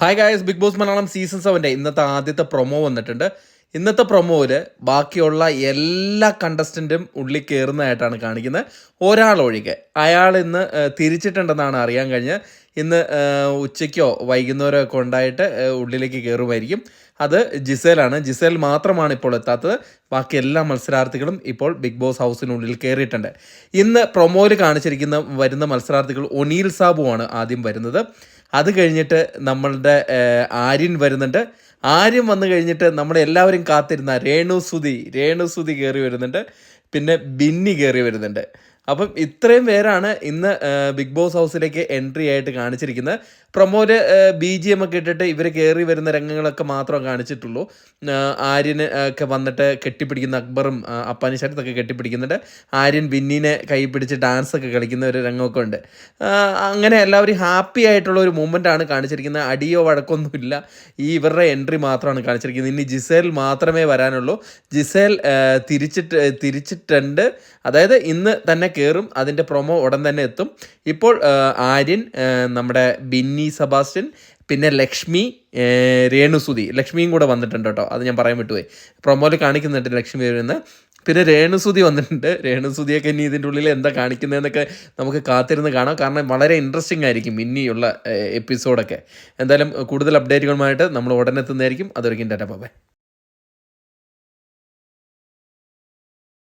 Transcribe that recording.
Hi guys, Bigg Boss Malayalam season 7 ഇന്നത്തെ ആദ്യത്തെ promo വന്നിട്ടുണ്ട്. ഇന്നത്തെ പ്രൊമോയിൽ ബാക്കിയുള്ള എല്ലാ കണ്ടസ്റ്റൻറ്റും ഉള്ളിൽ കയറുന്നതായിട്ടാണ് കാണിക്കുന്നത്. ഒരാളൊഴികെ അയാൾ ഇന്ന് തിരിച്ചിട്ടുണ്ടെന്നാണ് അറിയാൻ കഴിഞ്ഞത്. ഇന്ന് ഉച്ചയ്ക്കോ വൈകുന്നേരമോ ഒക്കെ ഉണ്ടായിട്ട് ഉള്ളിലേക്ക് കയറുമായിരിക്കും. അത് ജിസേലാണ്. ജിസേൽ മാത്രമാണ് ഇപ്പോൾ എത്താത്തത്. ബാക്കി എല്ലാ മത്സരാർത്ഥികളും ഇപ്പോൾ ബിഗ് ബോസ് ഹൗസിനുള്ളിൽ കയറിയിട്ടുണ്ട്. ഇന്ന് പ്രൊമോയിൽ വരുന്ന മത്സരാർത്ഥികൾ ഒനീൽ സാബുവാണ് ആദ്യം വരുന്നത്. അത് കഴിഞ്ഞിട്ട് നമ്മളുടെ ആര്യൻ വരുന്നുണ്ട്. ആര്യൻ വന്നു കഴിഞ്ഞിട്ട് നമ്മളെല്ലാവരും കാത്തിരുന്ന രേണുസുതി കയറി വരുന്നുണ്ട്. പിന്നെ ബിന്നി കയറി വരുന്നുണ്ട്. അപ്പം ഇത്രയും പേരാണ് ഇന്ന് ബിഗ് ബോസ് ഹൗസിലേക്ക് എൻട്രി ആയിട്ട് കാണിച്ചിരിക്കുന്നത്. പ്രൊമോല് BGM ഒക്കെ ഇട്ടിട്ട് ഇവർ കയറി വരുന്ന രംഗങ്ങളൊക്കെ മാത്രമേ കാണിച്ചിട്ടുള്ളൂ. ആര്യന് ഒക്കെ വന്നിട്ട് കെട്ടിപ്പിടിക്കുന്ന അക്ബറും അപ്പാനി ശരത്തൊക്കെ കെട്ടിപ്പിടിക്കുന്നുണ്ട്. ആര്യൻ ബിന്നിനെ കൈ പിടിച്ച് ഡാൻസൊക്കെ കളിക്കുന്ന ഒരു രംഗമൊക്കെ ഉണ്ട്. അങ്ങനെ എല്ലാവരും ഹാപ്പി ആയിട്ടുള്ള ഒരു മൂമെൻ്റാണ് കാണിച്ചിരിക്കുന്നത്. അടിയോ വഴക്കൊന്നുമില്ല. ഇവരുടെ എൻട്രി മാത്രമാണ് കാണിച്ചിരിക്കുന്നത്. ഇനി ജിസേൽ മാത്രമേ വരാനുള്ളൂ. ജിസേൽ തിരിച്ചിട്ടുണ്ട്. അതായത് ഇന്ന് തന്നെ കയറും. അതിൻ്റെ പ്രൊമോ ഉടൻ തന്നെ എത്തും. ഇപ്പോൾ ആര്യൻ, നമ്മുടെ ബിന്നി സെബാസ്റ്റ്യൻ, പിന്നെ ലക്ഷ്മി, ലക്ഷ്മിയും കൂടെ വന്നിട്ടുണ്ട് കേട്ടോ. അത് ഞാൻ പറയാൻ വിട്ടുപോയി. പ്രൊമോയിൽ കാണിക്കുന്നുണ്ട് ലക്ഷ്മി വരുന്നത്. പിന്നെ രേണുസുതി വന്നിട്ടുണ്ട്. രേണുസുതിയൊക്കെ ഇനി ഇതിൻ്റെ ഉള്ളിൽ എന്താ കാണിക്കുന്നതെന്നൊക്കെ നമുക്ക് കാത്തിരുന്ന് കാണാം. കാരണം വളരെ ഇൻട്രസ്റ്റിംഗ് ആയിരിക്കും ഇനിയുള്ള എപ്പിസോഡൊക്കെ. എന്തായാലും കൂടുതൽ അപ്ഡേറ്റുകളുമായിട്ട് നമ്മൾ ഉടനെ എത്തുന്നതായിരിക്കും. അതൊരിക്കും ടാറ്റ ബൈ.